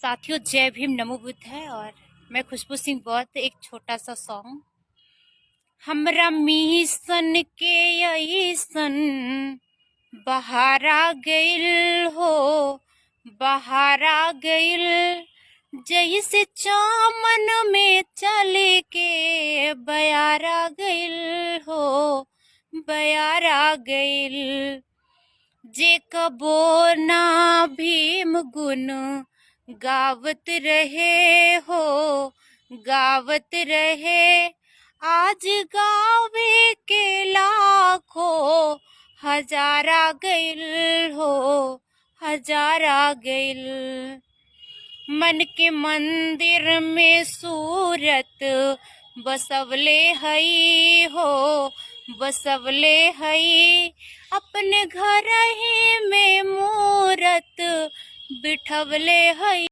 साथियों, जय भीम नमो बुद्ध है। और मैं खुशबू सिंह बौद्ध। एक छोटा सा सॉन्ग। हमरा मिशन के अइसन बहारा गइल हो, बहारा गइल जैसे चामन में चले के बयारा गइल हो, बयारा गइल। जे कबो ना भीम गुण गावत रहे हो, गावत रहे, आज गावे के लाखों हजारा गइल हो, हजारा गइल। मन के मंदिर में सूरत बसवले हई हो, बसवले हई, अपने घर ही में मूरत बिठवले हई।